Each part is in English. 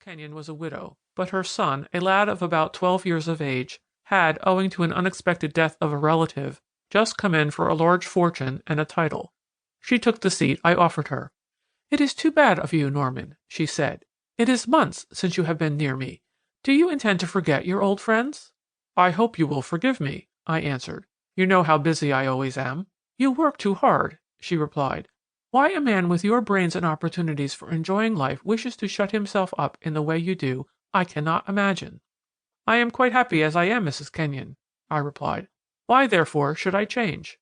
Kenyon was a widow, but her son, a lad of about 12 years of age, had, owing to an unexpected death of a relative, just come in for a large fortune and a title. She took the seat I offered her. "It is too bad of you, Norman," she said. "It is months since you have been near me. Do you intend to forget your old friends?" "I hope you will forgive me," I answered. "You know how busy I always am." "You work too hard," she replied. "Why a man with your brains and opportunities for enjoying life wishes to shut himself up in the way you do, I cannot imagine." "I am quite happy as I am, Mrs. Kenyon," I replied. "Why, therefore, should I change?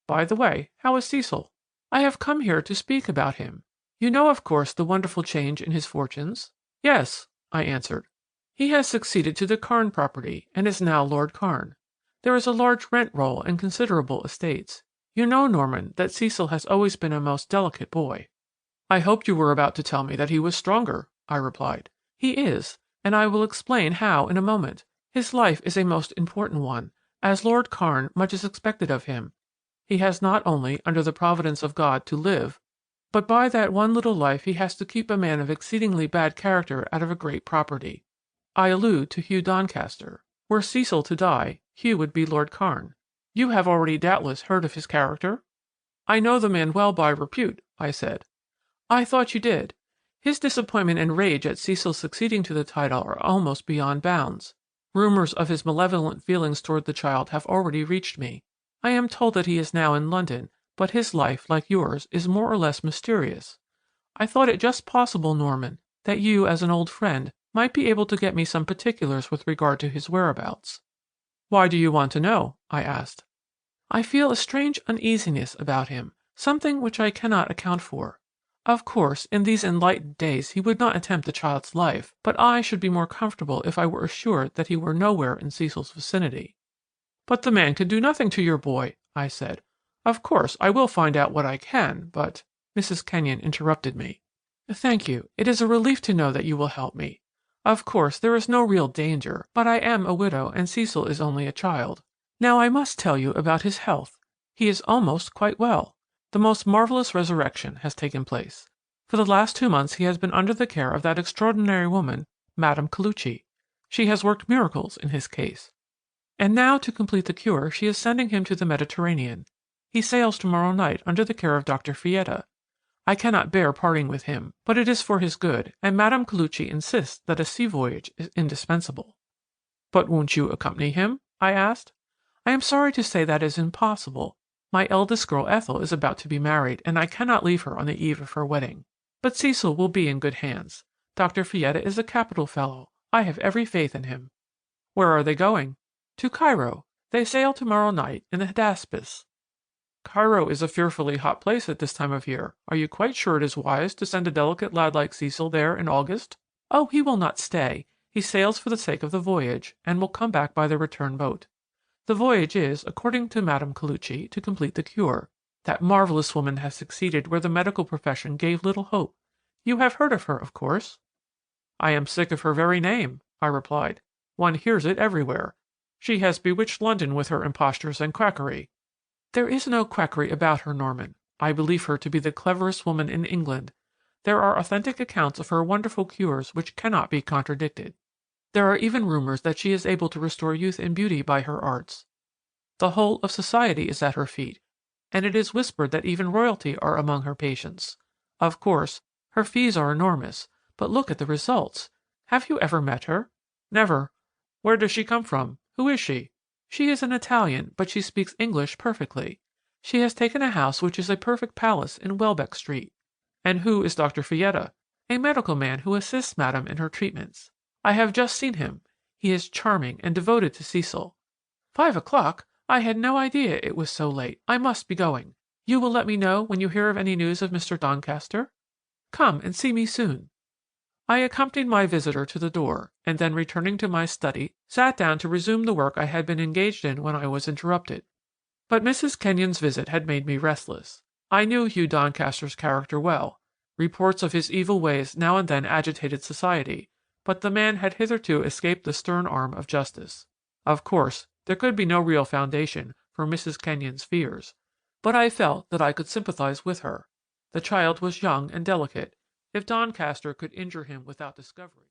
By the way, how is Cecil?" "I have come here to speak about him. You know, of course, the wonderful change in his fortunes?" "Yes," I answered. "He has succeeded to the Carne property, and is now Lord Carne. There is a large rent roll and considerable estates. You know, Norman, that Cecil has always been a most delicate boy." "I hoped you were about to tell me that he was stronger," I replied. "He is, and I will explain how in a moment. His life is a most important one. As Lord Carne, much is expected of him. He has not only, under the providence of God, to live, but by that one little life he has to keep a man of exceedingly bad character out of a great property. I allude to Hugh Doncaster. Were Cecil to die, Hugh would be Lord Carne. You have already doubtless heard of his character?" "I know the man well by repute," I said. "I thought you did. His disappointment and rage at Cecil's succeeding to the title are almost beyond bounds. Rumors of his malevolent feelings toward the child have already reached me. I am told that he is now in London, but his life, like yours, is more or less mysterious. I thought it just possible, Norman, that you, as an old friend, might be able to get me some particulars with regard to his whereabouts." "Why do you want to know?" I asked. "I feel a strange uneasiness about him, something which I cannot account for. Of course, in these enlightened days he would not attempt the child's life, but I should be more comfortable if I were assured that he were nowhere in Cecil's vicinity." "But the man can do nothing to your boy," I said. "Of course, I will find out what I can, but—" Mrs. Kenyon interrupted me. "Thank you. It is a relief to know that you will help me. Of course, there is no real danger, but I am a widow and Cecil is only a child. Now I must tell you about his health. He is almost quite well. The most marvelous resurrection has taken place. For the last 2 months he has been under the care of that extraordinary woman, Madame Koluchy. She has worked miracles in his case. And now, to complete the cure, she is sending him to the Mediterranean. He sails tomorrow night under the care of Dr. Fietta. I cannot bear parting with him, but it is for his good, and Madame Koluchy insists that a sea voyage is indispensable." "But won't you accompany him?" I asked. "I am sorry to say that is impossible. My eldest girl Ethel is about to be married, and I cannot leave her on the eve of her wedding. But Cecil will be in good hands. Dr. Fietta is a capital fellow. I have every faith in him." "Where are they going?" "To Cairo. They sail tomorrow night in the Hydaspes." "Cairo is a fearfully hot place at this time of year. Are you quite sure it is wise to send a delicate lad like Cecil there in August?" "Oh, he will not stay. He sails for the sake of the voyage, and will come back by the return boat. The voyage is, according to Madame Koluchy, to complete the cure. That marvelous woman has succeeded where the medical profession gave little hope. You have heard of her, of course?" "I am sick of her very name," I replied. "One hears it everywhere. She has bewitched London with her impostures and quackery." "There is no quackery about her, Norman. I believe her to be the cleverest woman in England. There are authentic accounts of her wonderful cures which cannot be contradicted. There are even rumors that she is able to restore youth and beauty by her arts. The whole of society is at her feet, and it is whispered that even royalty are among her patients. Of course, her fees are enormous, but look at the results. Have you ever met her?" "Never. Where does she come from? Who is she?" "She is an Italian, but she speaks English perfectly. She has taken a house which is a perfect palace in Welbeck Street." "And who is Dr. Fietta?" "A medical man who assists Madame in her treatments. I have just seen him. He is charming and devoted to Cecil. 5 o'clock! I had no idea it was so late. I must be going. You will let me know when you hear of any news of Mr. Doncaster? Come and see me soon." I accompanied my visitor to the door, and then returning to my study, sat down to resume the work I had been engaged in when I was interrupted. But Mrs. Kenyon's visit had made me restless. I knew Hugh Doncaster's character well. Reports of his evil ways now and then agitated society, but the man had hitherto escaped the stern arm of justice. Of course, there could be no real foundation for Mrs. Kenyon's fears, but I felt that I could sympathize with her. The child was young and delicate. If Doncaster could injure him without discovery—